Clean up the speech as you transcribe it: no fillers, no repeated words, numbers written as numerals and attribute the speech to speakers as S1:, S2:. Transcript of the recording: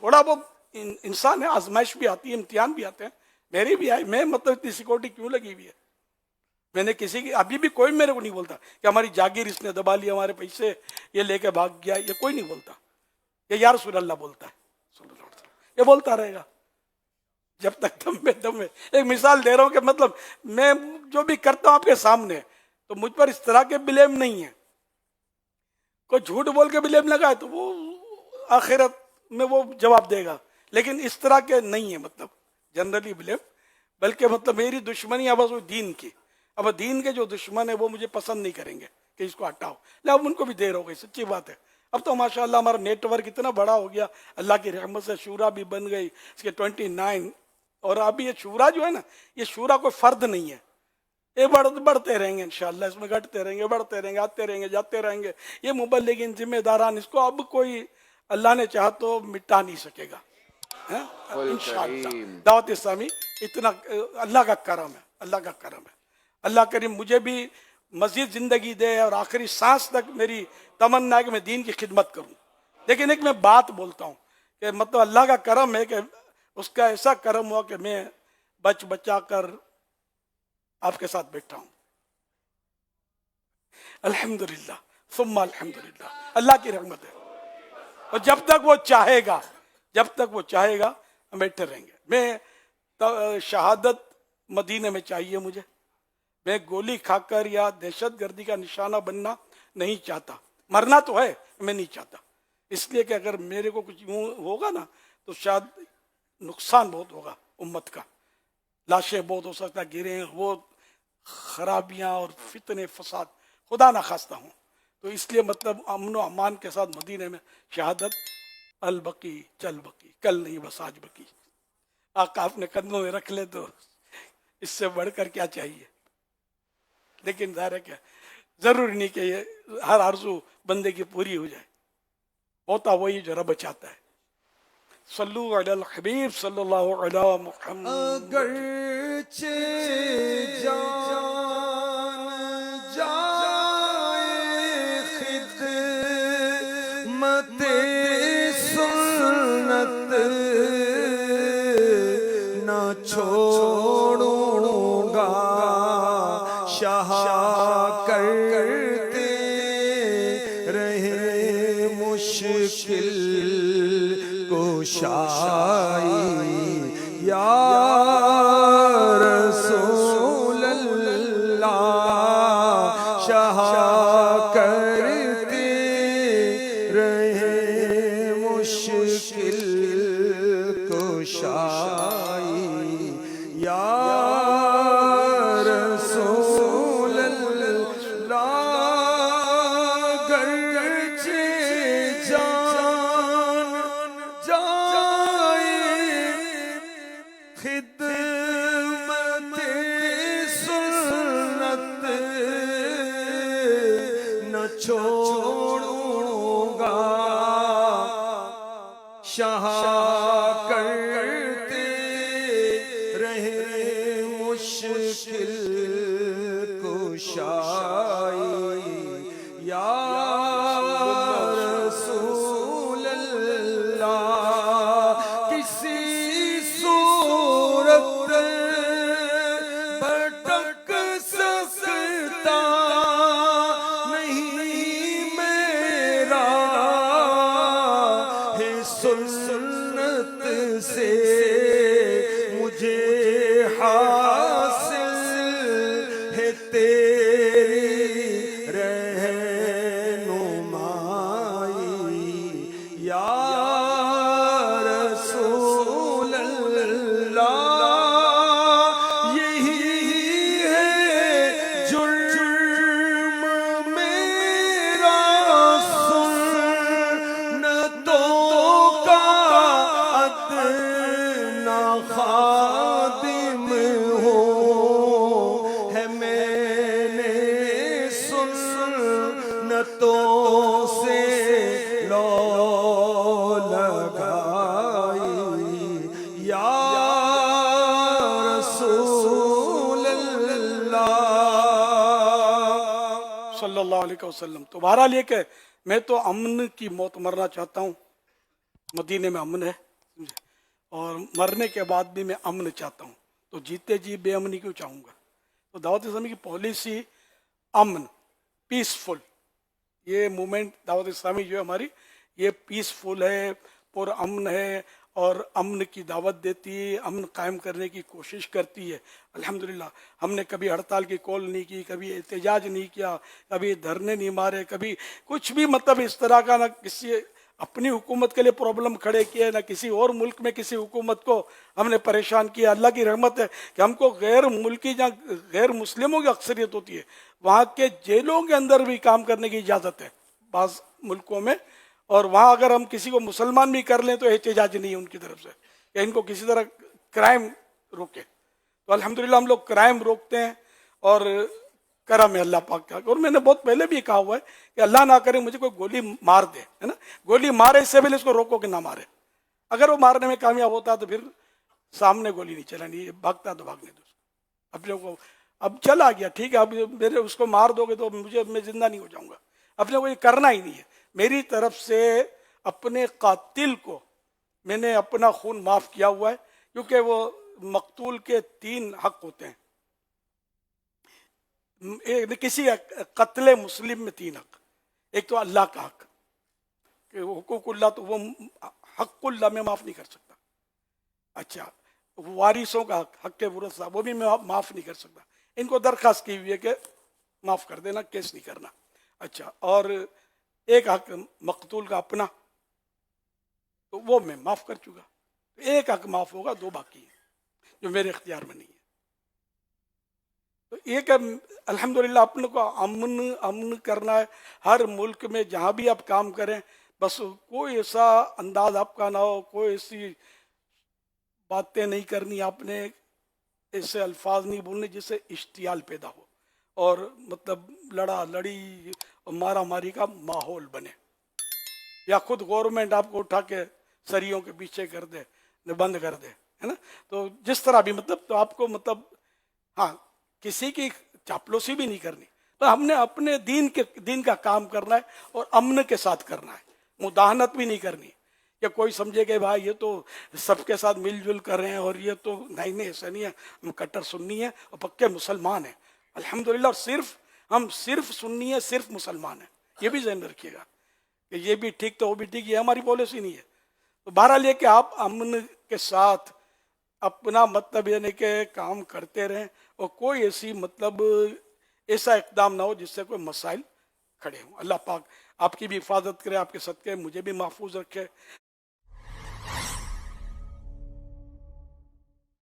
S1: थोड़ा बहुत इंसान है, आजमाइश भी आती है, इम्तिहान भी आते हैं, मेरी भी आई। मैं मतलब इतनी सिक्योरिटी क्यों लगी हुई है? मैंने किसी की, अभी भी कोई मेरे को नहीं बोलता कि हमारी जागीर इसने दबा ली, हमारे पैसे ये लेके भाग गया, ये कोई नहीं बोलता। ये या रसूल अल्लाह बोलता है, ये बोलता रहेगा जब तक दम में दम है। एक मिसाल दे रहा हूं कि मतलब मैं जो भी करता हूं आपके सामने, तो मुझ पर इस तरह के ब्लेम नहीं है। कोई झूठ बोल के ब्लेम लगाए तो वो आखिरत में वो जवाब देगा, लेकिन इस तरह के नहीं है मतलब जनरली ब्लेम। बल्कि मतलब मेरी दुश्मनी अब बस दीन की, अब दीन के जो दुश्मन है वो मुझे पसंद नहीं करेंगे कि इसको हटाओ, ले अब उनको भी देर हो गई, सच्ची बात है। अब तो माशाल्लाह हमारा नेटवर्क इतना बड़ा हो गया, अल्लाह की रहमत से शूरा भी बन गई, इसके 29। और अभी ये शूरा जो है ना, ये शूरा कोई फर्द नहीं है, ये बढ़ते रहेंगे इंशाल्लाह, इसमें घटते रहेंगे, बढ़ते रहेंगे, आते रहेंगे, जाते रहेंगे। ये मुबल्लिगीन जिम्मेदारान, इसको अब कोई अल्लाह ने चाहा तो मिटा नहीं सकेगा इंशाल्लाह। दावत इस्लामी इतना अल्लाह का करम है, अल्लाह का करम है। अल्लाह करीम मुझे भी मजीद जिंदगी दे और आखिरी सांस तक मेरी तमन्ना है कि मैं दीन की खिदमत करूं। लेकिन एक मैं बात बोलता हूं कि मतलब अल्लाह का करम है कि उसका ऐसा करम हुआ कि मैं बचा कर आपके साथ बैठा हूं, अल्हम्दुलिल्लाह सुम्मा अल्हम्दुलिल्लाह, अल्लाह की रहमत है। और जब तक वो चाहेगा, जब तक वो चाहेगा हम बैठे रहेंगे। मैं शहादत मदीने में चाहिए मुझे, मैं गोली खाकर या दहशत गर्दी का निशाना बनना नहीं चाहता। मरना तो है, मैं नहीं चाहता, इसलिए कि अगर मेरे को कुछ यूं होगा ना तो शायद नुकसान बहुत होगा उम्मत का, लाशें बहुत हो सकता गिरे, वो खराबियां और फितने फसाद खुदा ना खास्ता हूँ। तो इसलिए मतलब अमन व अमान के साथ मदीने में शहादत, अल बकी चल बकी, कल नहीं बस आज बकी। आका अपने कदमों में रख ले तो इससे बढ़कर क्या चाहिए। लेकिन ज़ाहिर है क्या, जरूरी नहीं कि ये हर आरज़ू बंदे की पूरी हो जाए, होता वही जो रब चाहता है। सल्लु अलल हबीब सल्लल्लाहु अलैहि मुहम्मद।
S2: अगरचे जान जाए खिदमत सुन्नत न छोड़ूंगा, शाह करते रहे मुश्किल कुशाई या रसूल अल्लाह, शाह करते रहे मुश्किल कुशाई या रसूल अल्लाह। गर्चे जान खिदमत सुन्नत न छोड़ूंगा, शाह करते रहे मुश्किल कुशाई या रसूल अल्लाह। किसी भटक सकता नहीं मेरा है सुन्नत से, मुझे हासिल है तेरी रहनुमाई या रसूल अल्लाह। खादिम हो है मैंने सुन्नतों से लो लगाई या रसूल अल्लाह
S1: सल्लल्लाहु अलैहि वसल्लम। तो बहरहाल ये कि मैं तो अमन की मौत मरना चाहता हूँ, मदीने में अमन है, اور مرنے کے بعد بھی میں امن چاہتا ہوں، تو جیتے جی بے امنی کیوں چاہوں گا؟ تو دعوت اسلامی کی پالیسی امن، پیسفل، یہ مومنٹ دعوت اسلامی جو ہے ہماری، یہ پیسفل ہے، پر امن ہے، اور امن کی دعوت دیتی ہے، امن قائم کرنے کی کوشش کرتی ہے۔ الحمدللہ ہم نے کبھی ہڑتال کی کال نہیں کی، کبھی احتجاج نہیں کیا، کبھی دھرنے نہیں مارے، کبھی کچھ بھی مطلب اس طرح کا، نہ کسی اپنی حکومت کے لیے پرابلم کھڑے کیے، نہ کسی اور ملک میں کسی حکومت کو ہم نے پریشان کیا۔ اللہ کی رحمت ہے کہ ہم کو غیر ملکی جہاں غیر مسلموں کی اکثریت ہوتی ہے وہاں کے جیلوں کے اندر بھی کام کرنے کی اجازت ہے بعض ملکوں میں، اور وہاں اگر ہم کسی کو مسلمان بھی کر لیں تو احتجاج نہیں ہے ان کی طرف سے کہ ان کو کسی طرح کرائم روکے۔ تو الحمدللہ ہم لوگ کرائم روکتے ہیں، اور کرم ہے اللہ پاک کا۔ اور میں نے بہت پہلے بھی کہا ہوا ہے کہ اللہ نہ کرے مجھے کوئی گولی مار دے، ہے نا، گولی مارے اس سے پہلے اس کو روکو کہ نہ مارے۔ اگر وہ مارنے میں کامیاب ہوتا تو پھر سامنے گولی نہیں چلانی، بھاگتا تو بھاگنے دو اپنے کو۔ اب چلا گیا ٹھیک ہے، اب میرے اس کو مار دو گے تو مجھے، میں زندہ نہیں ہو جاؤں گا، اپنے کو یہ کرنا ہی نہیں ہے۔ میری طرف سے اپنے قاتل کو میں نے اپنا خون معاف کیا ہوا ہے، کیونکہ وہ مقتول کے 3 حق ہوتے ہیں، کسی قتل مسلم میں 3 حق۔ ایک تو اللہ کا حق کہ حقوق اللہ، تو وہ حق اللہ میں معاف نہیں کر سکتا۔ اچھا، وارثوں کا حق، حق ورثہ، وہ بھی میں معاف نہیں کر سکتا، ان کو درخواست کی ہوئی ہے کہ معاف کر دینا، کیس نہیں کرنا۔ اچھا، اور ایک حق مقتول کا اپنا، تو وہ میں معاف کر چکا، ایک حق معاف ہوگا، 2 باقی ہیں جو میرے اختیار میں نہیں ہے۔ تو ایک الحمدللہ اپنے کو امن کرنا ہے ہر ملک میں جہاں بھی آپ کام کریں، بس کوئی ایسا انداز آپ کا نہ ہو، کوئی ایسی باتیں نہیں کرنی آپ نے، ایسے الفاظ نہیں بولنے جس سے اشتعال پیدا ہو اور مطلب لڑا لڑی اور مارا ماری کا ماحول بنے، یا خود گورنمنٹ آپ کو اٹھا کے سریوں کے پیچھے کر دے، بند کر دے، ہے نا۔ تو جس طرح بھی مطلب، تو آپ کو مطلب ہاں کسی کی چاپلوسی بھی نہیں کرنی، تو ہم نے اپنے دین کا کام کرنا ہے اور امن کے ساتھ کرنا ہے، مداہنت بھی نہیں کرنی کہ کوئی سمجھے کہ بھائی یہ تو سب کے ساتھ مل جل کر رہے ہیں، اور یہ تو نہیں ایسا نہیں ہے، ہم کٹر سنی ہیں اور پکے مسلمان ہیں الحمدللہ، اور ہم صرف سنی ہیں، صرف مسلمان ہیں، یہ بھی ذہن رکھیے گا کہ یہ بھی ٹھیک تو وہ بھی ٹھیک، یہ ہماری پالیسی نہیں ہے۔ تو بہرحال یہ کہ آپ امن کے ساتھ اپنا مطلب یعنی کہ کام کرتے رہیں، اور کوئی ایسی مطلب ایسا اقدام نہ ہو جس سے کوئی مسائل کھڑے ہوں۔ اللہ پاک آپ کی بھی حفاظت کرے، آپ کے صدقے مجھے بھی محفوظ رکھے۔